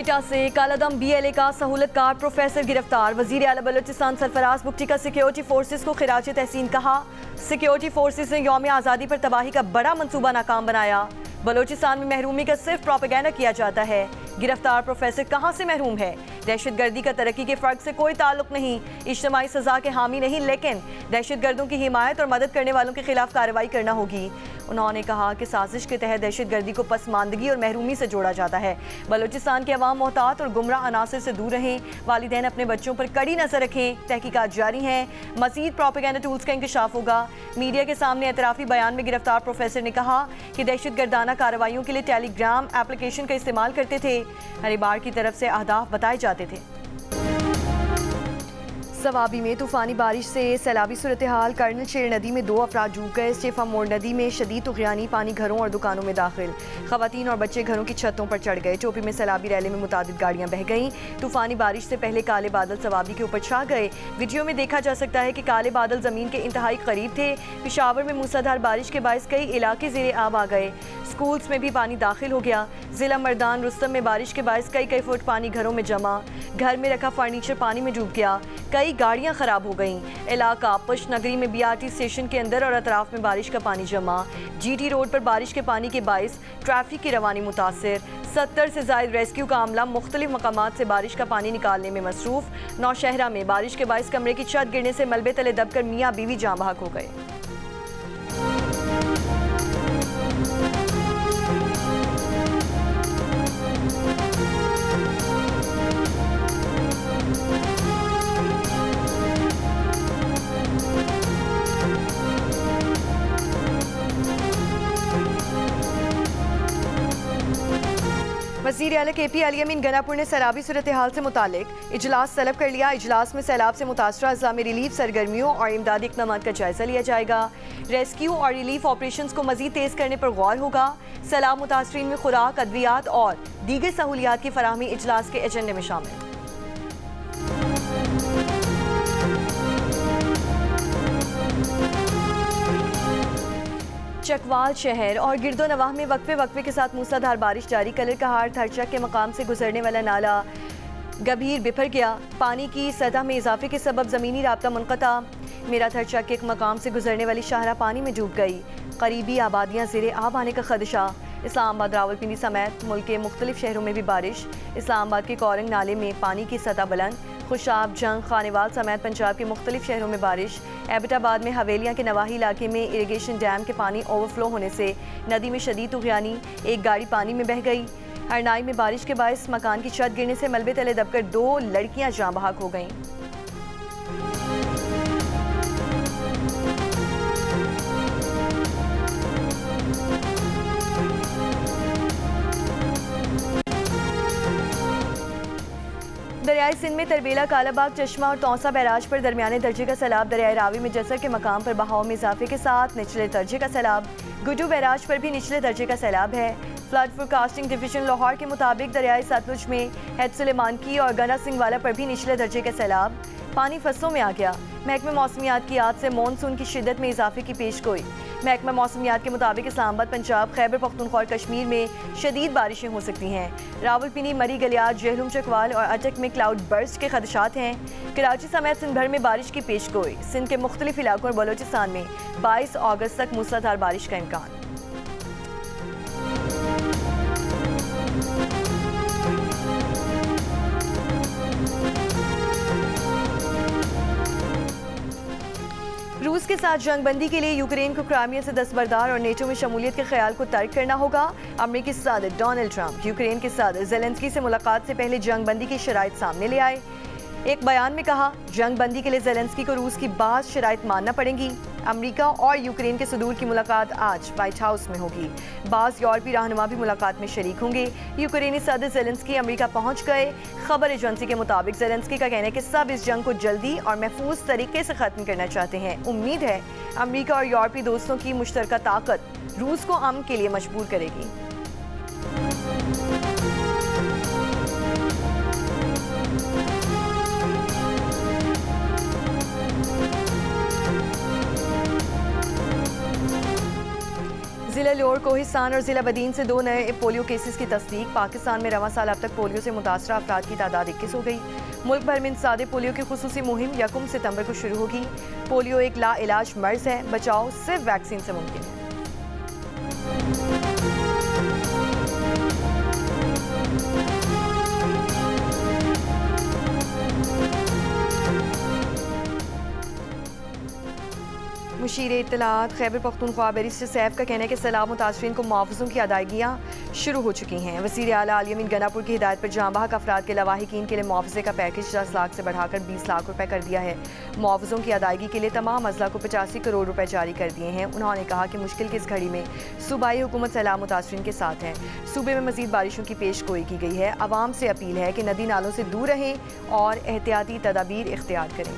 क्वेटा से कालादम BLA का सहूलतकार professor गिरफ्तार। वजीर आला बलोचिस्तान सरफराज बुगटी का सिक्योरिटी फोर्सेस को खिराज तहसीन कहा। सिक्योरिटी फोर्सेस ने यौम आज़ादी पर तबाही का बड़ा मंसूबा नाकाम बनाया। बलोचिस्तान में महरूमी का सिर्फ प्रोपेगेंडा किया जाता है। गिरफ्तार प्रोफेसर कहां से महरूम है? दहशतगर्दी का तरक्की के फ़र्क से कोई ताल्लुक नहीं। इज्तिमाई सज़ा के हामी नहीं, लेकिन दहशतगर्दों की हिमायत और मदद करने वालों के खिलाफ कार्रवाई करना होगी। उन्होंने कहा कि साजिश के तहत दहशतगर्दी को पसमानदगी और महरूमी से जोड़ा जाता है। बलोचिस्तान के अवाम मोहतात और गुमराह अनासर से दूर रहें। वालिदैन अपने बच्चों पर कड़ी नजर रखें। तहकीकात जारी हैं। मज़ीद प्रोपेगेंडा टूल्स का इंकशाफ होगा। मीडिया के सामने एतराफ़ी बयान में गिरफ्तार प्रोफेसर ने कहा कि दहशतगर्दाना कार्रवाइयों के लिए टेलीग्राम एप्लीकेशन का इस्तेमाल करते थे। हरिबार की तरफ से अहदाफ बताए जाते थे। सवाबी में तूफानी बारिश से सैलाबी सूरत हाल। कर्नल शेर नदी में 2 अफराद डूब गए। स्टेफा मोड़ नदी में शदीद तुग़यानी पानी घरों और दुकानों में दाखिल। खवातीन और बच्चे घरों की छतों पर चढ़ गए। टोपी में सैलाबी रैली में मुतादिद गाड़ियां बह गईं। तूफानी बारिश से पहले काले बादल सवाबी के ऊपर छा गए। वीडियो में देखा जा सकता है कि काले बादल ज़मीन के इंतहाई करीब थे। पेशावर में मूसलाधार बारिश के बायस कई इलाके ज़ेरे आब आ गए। स्कूल्स में भी पानी दाखिल हो गया। ज़िला मर्दान रुस्तम में बारिश के बायस कई फुट पानी घरों में जमा। घर में रखा फर्नीचर पानी में डूब गया। कई गाड़ियां खराब हो गईं। इलाका पुश नगरी में BRT स्टेशन के अंदर और अतराफ में बारिश का पानी जमा। GT रोड पर बारिश के पानी के बायस ट्रैफिक की रवानी मुतासिर। 70 से ज़ायद रेस्क्यू का अमला मुख्तलिफ मकामात से बारिश का पानी निकालने में मसरूफ। नौशहरा में बारिश के बायस कमरे की छत गिरने से मलबे तले दबकर मियाँ बीवी जाँ बहक हो गए। वज़ीर आला KP अली अमीन गनापुर ने सैलाबी सूरत हाल से मुतालिक इजलास तलब कर लिया। इजलास में सैलाब से मुतासरा अज़ला में रिलीफ सरगर्मियों और इमदादी इक़दामात का जायज़ा लिया जाएगा। रेस्क्यू और रिलीफ ऑपरेशंस को मज़ीद तेज़ करने पर गौर होगा। सैलाब मुतासरीन में खुराक, अद्वियात और दीगर सहूलियात की फराहमी इजलास के एजेंडे में शामिल। चकवाल शहर और गिरदोनवाह में वक्फे के साथ मूसलाधार बारिश जारी। कलर कहार थरचक के मकाम से गुजरने वाला नाला गंभीर बिफर गया। पानी की सतह में इजाफे के सबब ज़मीनी राब्ता मुनक़ता। मेरा थरचक के एक मकाम से गुजरने वाली शाहरा पानी में डूब गई। करीबी आबादियाँ ज़ेरे आब आने का खदशा। इस्लामाबाद, रावलपिंडी समेत मुल्क के मुख्तलिफ शहरों में भी बारिश। इस्लामाबाद के कोरंग नाले में पानी की सतह बुलंद। खुशाब, जंग, खानेवाल समेत पंजाब के मुख्तलिफ शहरों में बारिश। एबटाबाद में हवेलियाँ के नवाही इलाके में इरीगेशन डैम के पानी ओवरफ्लो होने से नदी में शदीद तुग़यानी। एक गाड़ी पानी में बह गई। हरनाई में बारिश के बायस मकान की छत गिरने से मलबे तले दबकर 2 लड़कियाँ जाँ बहक हो गईं। दरियाई सिंध में तरबेला, कालाबाग, चश्मा और तौसा बैराज पर दरमियाने दर्जे का सैलाब। दरियाई रावी में जसर के मकाम पर बहाव में इजाफे के साथ निचले दर्जे का सैलाब। गुड्डू बैराज पर भी निचले दर्जे का सैलाब है। फ्लड फोरकास्टिंग डिवीजन लाहौर के मुताबिक दरियाई सतलुज में हैद सुलेमान की और गना सिंह वाला पर भी निचले दर्जे का सैलाब। पानी फसलों में आ गया। महकमा मौसमियात की याद से मानसून की शिद्दत में इजाफे की पेशगोई। महकमा मौसमियात के मुताबिक इस्लामाबाद, पंजाब, खैबर पख्तूनख्वा और कश्मीर में शदीद बारिशें हो सकती हैं। रावलपिंडी, मरी, गलियात, जहलुम, चकवाल और अटक में क्लाउड बर्स्ट के खदशात हैं। कराची समेत सिंध भर में बारिश की पेशगोई। सिंध के मुख्तलिफ इलाकों और बलोचिस्तान में 22 अगस्त तक मूसलाधार बारिश का इम्कान। रूस के साथ जंगबंदी के लिए यूक्रेन को क्राइमिया से दस्तबरदार और नेटो में शमूलियत के ख्याल को तर्क करना होगा। अमेरिकी सदर डोनाल्ड ट्रंप यूक्रेन के सदर ज़ेलेंस्की से मुलाकात से पहले जंगबंदी की शराइत सामने ले आए। एक बयान में कहा, जंगबंदी के लिए ज़ेलेंस्की को रूस की बात शराइत मानना पड़ेंगी। अमेरिका और यूक्रेन के सदूर की मुलाकात आज व्हाइट हाउस में होगी। बाज़ यूरोपीय रहनुमा भी मुलाकात में शरीक होंगे। यूक्रेनी सदर ज़ेलेंस्की अमेरिका पहुंच गए। खबर एजेंसी के मुताबिक ज़ेलेंस्की का कहना है कि सब इस जंग को जल्दी और महफूज तरीके से ख़त्म करना चाहते हैं। उम्मीद है अमेरिका और यूरोपीय दोस्तों की मुश्तरका ताकत रूस को अमन के लिए मजबूर करेगी। जिला लोर कोहिस्तान और जिला बदीन से 2 नए पोलियो केसेस की तस्दीक। पाकिस्तान में रवां साल अब तक पोलियो से मुतासरा अफराद की तादाद 21 हो गई। मुल्क भर में सादे पोलियो की खुसूसी मुहिम 1 सितंबर को शुरू होगी। पोलियो एक लाइलाज मर्ज है, बचाव सिर्फ वैक्सीन से मुमकिन है। मुशीर इत्तलात खैबर पख्तूनख्वा बैरिस्टर सैफ का कहना है कि सैलाब मुतासरीन को मुआवज़ों की अदायगियाँ शुरू हो चुकी हैं। वज़ीर आला आल यमीन गनापुर की हिदायत पर जाँ बहक अफराद के लवाहिकीन के लिए मुआवजे का पैकेज 10 लाख से बढ़ाकर 20 लाख रुपए कर दिया है। मुआवज़ों की अदायगी के लिए तमाम अजला को 85 करोड़ रुपए जारी कर दिए हैं। उन्होंने कहा कि मुश्किल की इस घड़ी में सूबाई हुकूमत सैलाब मुतासरीन के साथ है। सूबे में मज़ीद बारिशों की पेश गोई की गई है। आवाम से अपील है कि नदी नालों से दूर रहें और एहतियाती तदाबीर इख्तियार करें।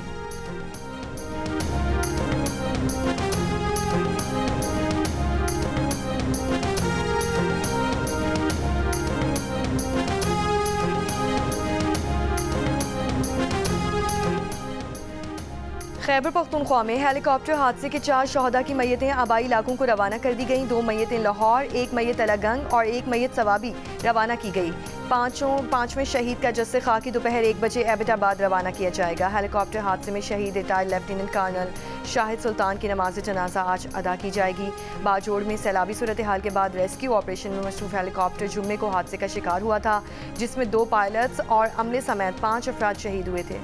खैबर पख्तूनख्वा में हेलीकॉप्टर हादसे के 4 शहदा की मैयतें आबाई इलाकों को रवाना कर दी गईं। 2 मैयतें लाहौर, 1 मैयत अलागंग और 1 मैयत सवाबी रवाना की गई। पांचवें शहीद का जस्से खाकी दोपहर 1 बजे एबटाबाद रवाना किया जाएगा। हेलीकॉप्टर हादसे में शहीद रिटायर्ड लेफ्टिनेंट कर्नल शाहिद सुल्तान की नमाज जनाजा आज अदा की जाएगी। बाजोड़ में सैलाबी सूरत हाल के बाद रेस्क्यू ऑपरेशन में मसरूफ हेलीकॉप्टर जुम्मे को हादसे का शिकार हुआ था, जिसमें 2 पायलट्स और अमले समेत 5 अफराद शहीद हुए थे।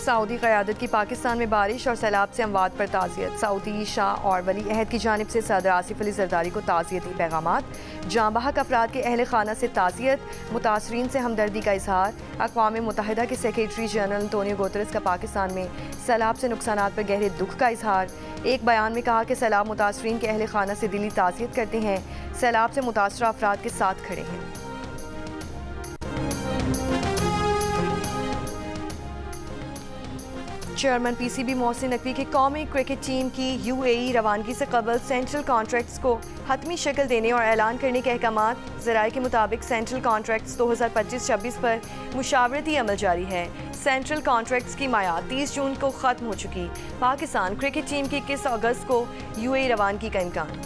सऊदी क़यादत की पाकिस्तान में बारिश और सैलाब से अमवात पर ताज़ियत। सऊदी शाह और वली अहद की जानिब से सदर आसिफ अली ज़रदारी को ताज़ियती पैगामात। जाँ बहक अफराद के अहल खाना से ताज़ियत, मुतासरीन से हमदर्दी का इजहार। अक़वाम मुत्तहिदा के सेक्रेटरी जनरल एंटोनियो गुतेरेस का पाकिस्तान में सैलाब से नुकसानात पर गहरे दुख का इजहार। एक बयान में कहा कि सैलाब मुतासरीन के अहल खाना से दिली ताज़ियत करते हैं, सैलाब से मुतासरा अफराद के साथ खड़े हैं। चेयरमैन PCB मोहसिन नकवी की कौमी क्रिकेट टीम की UAE रवानगी से कबल सेंट्रल कॉन्ट्रैक्ट्स को हतमी शक्ल देने और ऐलान करने के अहकामात। ज़राए के मुताबिक सेंट्रल कॉन्ट्रैक्ट्स 2025-26 पर मुशावरती अमल जारी है। सेंट्रल कॉन्ट्रैक्ट्स की मायाद 30 जून को ख़त्म हो चुकी। पाकिस्तान क्रिकेट टीम की 21 अगस्त को UAE रवानगी का इम्कान।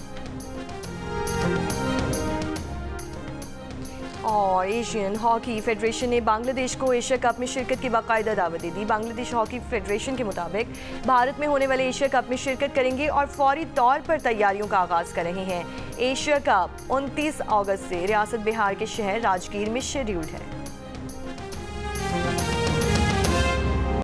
और एशियन हॉकी फेडरेशन ने बांग्लादेश को एशिया कप में शिरकत की बाकायदा दावत दे दी। बांग्लादेश हॉकी फेडरेशन के मुताबिक भारत में होने वाले एशिया कप में शिरकत करेंगे और फौरी तौर पर तैयारियों का आगाज़ कर रहे हैं। एशिया कप 29 अगस्त से रियासत बिहार के शहर राजगीर में शेड्यूल्ड है।